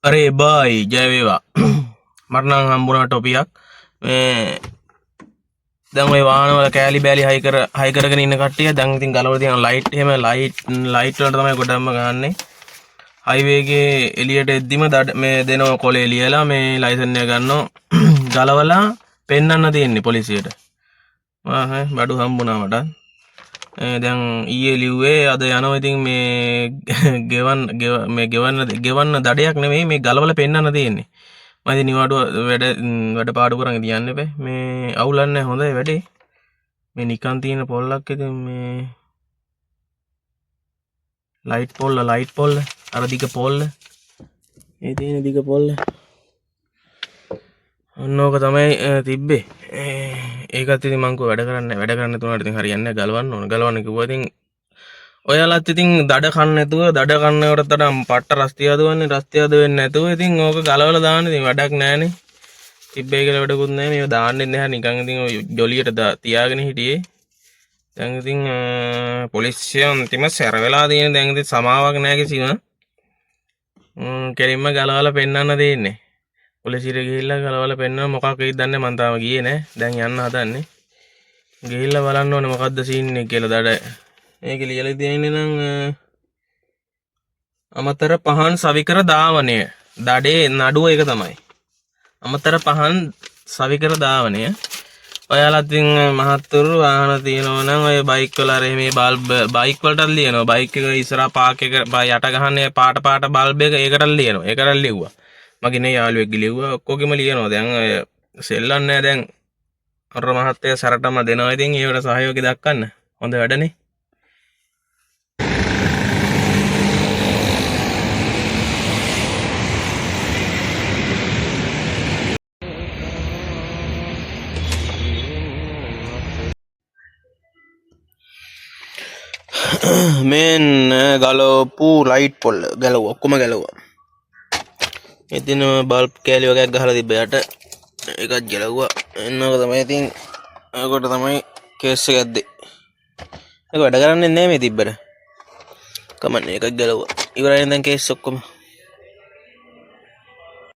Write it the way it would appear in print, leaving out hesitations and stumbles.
අරේ බයි ජය වේවා. මට නම් හම්බුණා ටොපියක්. මේ දැන් ওই වාහනවල කෑලි බෑලි හයි කරගෙන ඉන්න කට්ටිය දැන් ඉතින් ගලවලා තියෙන ලයිට් එහෙම ලයිට් වලට තමයි ගොඩක්ම ගහන්නේ. හයිවේ එකේ එළියට එද්දිම මේ දෙනව කොලේ ලියලා මේ ලයිසන් එක ගන්නවා. ගලවලා පෙන්නන්න තියෙන්නේ පොලිසියට. බඩු හම්බුණා මට. දැන් ඊයේ ලිව්වේ අද යනවා ඉතින් මේ ගෙවන්න දඩයක් නෙමෙයි මේ ගලවලා පෙන්නන්න තියෙන්නේ. මම ඉතින් නිවාඩුව වැඩ පාඩු කරන් තියන්න එපා. මේ අවුලන්නේ හොඳයි වැඩේ. මේ නිකන් තියෙන පොල්ලක් ඉතින් මේ ලයිට් පොල්ල අර දිග පොල්ල. මේ තියෙන දිග පොල්ල. ඔන්නෝක තමයි තිබ්බේ. ඒකත් ඉතින් මං කෝ වැඩ කරන්න තුනට ඉතින් හරියන්නේ ගලවන්න ඕන. ගලවන්න කිව්වා ඉතින් ඔයාලත් ඉතින් දඩ කන්න නැතුව දඩ කන්නවට තරම් පට්ට රස්තිය හදවන්නේ රස්තිය හද වෙන්නේ නැතුව ඉතින් ඕක ගලවලා දාන්න ඉතින් වැඩක් නැහනේ. තිබ්බේ කියලා වැඩකුත් නැහැ. මේව දාන්නෙත් නැහැ නිකන් ඉතින් ජොලියට තියාගෙන හිටියේ. දැන් ඉතින් පොලිසිය අන්තිම සැර වෙලා තියෙන දැන් ඉතින් සමාවක් නැහැ කිසිම. කෙලින්ම ගලවලා පෙන්නන්න දෙන්නේ. පොලිසියට ගිහිල්ලා ගලවලා පෙන්නන මොකක් වෙයිද දන්නේ මං තාම ගියේ නැහැ. දැන් යන්න හදන්නේ. ගිහිල්ලා බලන්න ඕනේ මොකද්ද සීන් එක කියලා දඩ. මේක ලියලා තියෙන්නේ නම් අමතර පහන් සවිකර ධාවනය. දඩේ නඩුව එක තමයි. අමතර පහන් සවිකර ධාවනය. ඔයාලා ඉතින් මහත්තුරු වාහන තියෙනවා නම් ඔය බයික් වල අර මේ බල්බ් බයික් වලටත් ලියනවා. බයික් එක ඉස්සරහා පාක් එක යට ගහන්නේ පාට බල්බ් එක ඒකටත් ලියනවා. ඒකටත් ලිව්වා. මගේ නේ යාළුවෙක් ලිව්වා ඔක්කොගෙම ලියනවා. දැන් ඔය සෙල්ලන්නේ දැන් අර මහත්තයා සරටම දෙනවා. ඉතින් ඒවට සහයෝගය දක්වන්න. හොඳ වැඩනේ. මෙන්න ගලවපු ලයිට් පොල්ල ගැලවුවා ඔක්කොම ගැලවුවා. ඉතින් බල්බ් කෑලි වගේක් ගහලා තිබ්බ යට ඒකත් ගැලවුවා. එන්නක තමයි ඉතින් ඒකට තමයි කේස් එක ඇද්දේ. ඒක වැඩ කරන්නේ නැහැ මේ තිබ්බට. කමන්නේ ඒකත් ගැලවුවා. ඉවරයි දැන් කේස් ඔක්කොම.